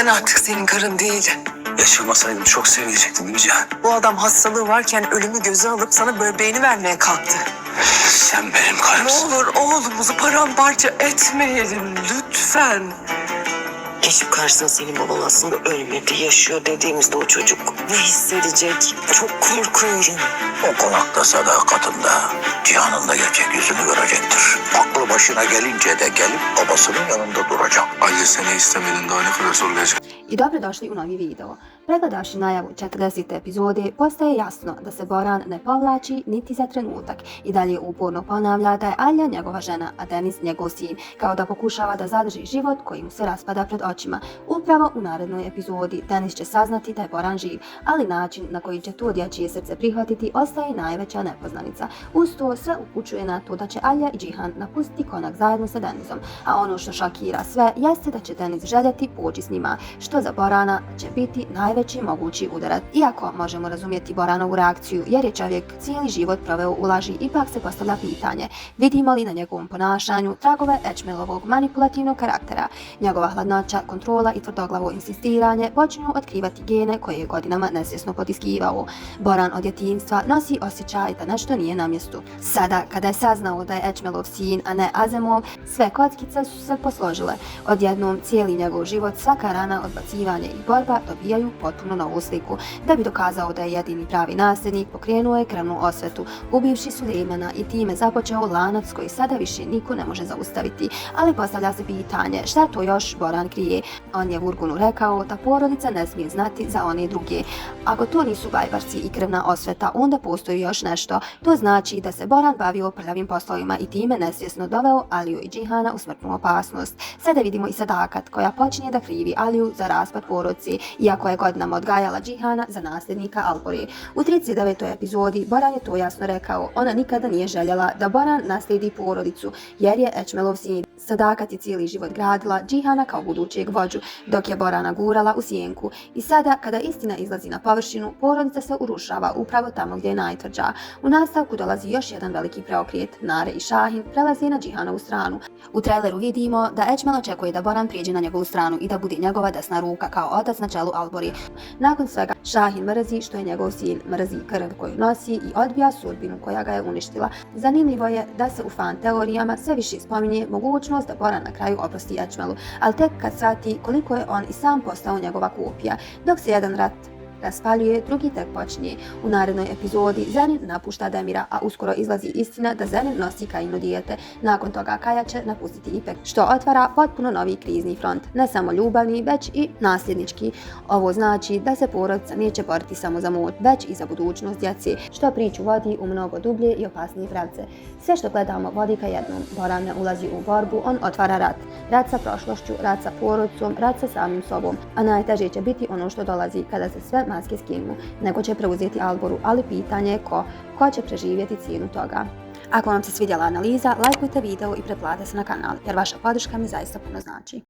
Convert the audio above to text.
Ben artık senin karın değil. Yaşamasaydım çok sevecektim değil mi Cihan? Bu adam hastalığı varken ölümü göze alıp sana böbreğini vermeye kalktı. Sen benim Ne karımsın. olur oğlumuzu paramparça etmeyelim lütfen. Geçip karşısına senin baban aslında ölmedi, yaşıyor dediğimizde o çocuk ne hissedecek? Çok korkuyorum. O konakta sadakatinde Cihan'ın da gerçek yüzünü görecektir. Aklı başına gelince de gelip babasının yanında duracak. Ali seni istemedin daha ne kadar zorlayacak? I dobrodošli u novi video. Pregledavši najavu 40. epizode, postaje jasno da se Boran ne povlači niti za trenutak i dalje uporno ponavlja da je Alja njegova žena, a Denis njegov sin, kao da pokušava da zadrži život koji mu se raspada pred očima. Upravo u narednoj epizodi Denis će saznati da je Boran živ, ali način na koji će to dječje srce prihvatiti ostaje najveća nepoznanica. Uz to sve upućuje na to da će Alja i Džihan napustiti konak zajedno sa Denisom, a ono što šokira sve jeste da će Denis željeti poći s njima, što za Borana će biti najveći mogući udarac. Iako možemo razumjeti Boranovu reakciju jer je čovjek cijeli život proveo u laži, ipak se postavlja pitanje vidimo li na njegovom ponašanju tragove Ečmelovog manipulativnog karaktera. Njegova hladnoća, kontrola i tvrdoglavo insistiranje počinju otkrivati gene koje je godinama nesvjesno potiskivao. Boran od djetinjstva nosi osjećaj da nešto nije na mjestu. Sada kada je saznao da je Ečmelov sin, a ne Azemov, sve kockice su se posložile. Odjednom cijeli njegov život, svaka rana, odbacivanje i borba dobijaju potpuno novu sliku. Da bi dokazao da je jedini pravi nasljednik, pokrenuo je krvnu osvetu, ubivši Sulejmana i time započeo lanac koji sada više niko ne može zaustaviti. Ali postavlja se pitanje šta to još Boran krije. On je Vurgunu rekao da porodica ne smije znati za one druge. Ako to nisu bajbarci i krvna osveta, onda postoji još nešto. To znači da se Boran bavio prljavim poslovima i time nesvjesno doveo Aliju i Džihana u smrtnu opasnost. Sada vidimo i Sadakat koja počinje da krivi Aliju za raspad porodice, iako je godinama odgajala Džihana za nasljednika Albore. U 39. epizodi Boran je to jasno rekao. Ona nikada nije željela da Boran naslijedi porodicu, jer je Ečmelov sin. Sadakat je cijeli život gradila Džihana kao budućeg vođu, dok je Borana gurala u sjenku. I sada, kada istina izlazi na površinu, porodica se urušava upravo tamo gdje je najtvrđa. U nastavku dolazi još jedan veliki preokret. Nare i Šahin prelazi na Džihanovu stranu. U traileru vidimo da Ečmel očekuje da Boran prijeđe na njegovu stranu i da bude njegova desna ruka kao otac na čelu Albori. Nakon svega, Šahin mrzi što je njegov sin, mrzi krv koju nosi i odbija sudbinu koja ga je uništila. Zanimljivo je da se u fan teorijama sve više spominje mogućnost da Boran na kraju oprosti Ečmelu, ali tek kad shvati koliko je on i sam postao njegova kopija. Dok se jedan rat raspaljuje, drugi tek počinje. U narednoj epizodi Zenin napušta Demira, a uskoro izlazi istina da Zenin nosi Kajino dijete. Nakon toga Kaja će napustiti Ipek, što otvara potpuno novi krizni front, ne samo ljubavni, već i nasljednički. Ovo znači da se porodica neće boriti samo za moć, već i za budućnost djece, što priču vodi u mnogo dublje i opasnije pravce. Sve što gledamo vodi ka jednom. Boran ne ulazi u borbu, on otvara rat. Rat sa prošlošću, rat sa porodicom, rat sa samim sobom. A najteže će biti ono što dolazi kada se sve maske skinu. Neko će preuzeti Alboru, ali pitanje je ko će preživjeti cijenu toga. Ako vam se svidjela analiza, lajkujte video i pretplatite se na kanal, jer vaša podrška mi zaista puno znači.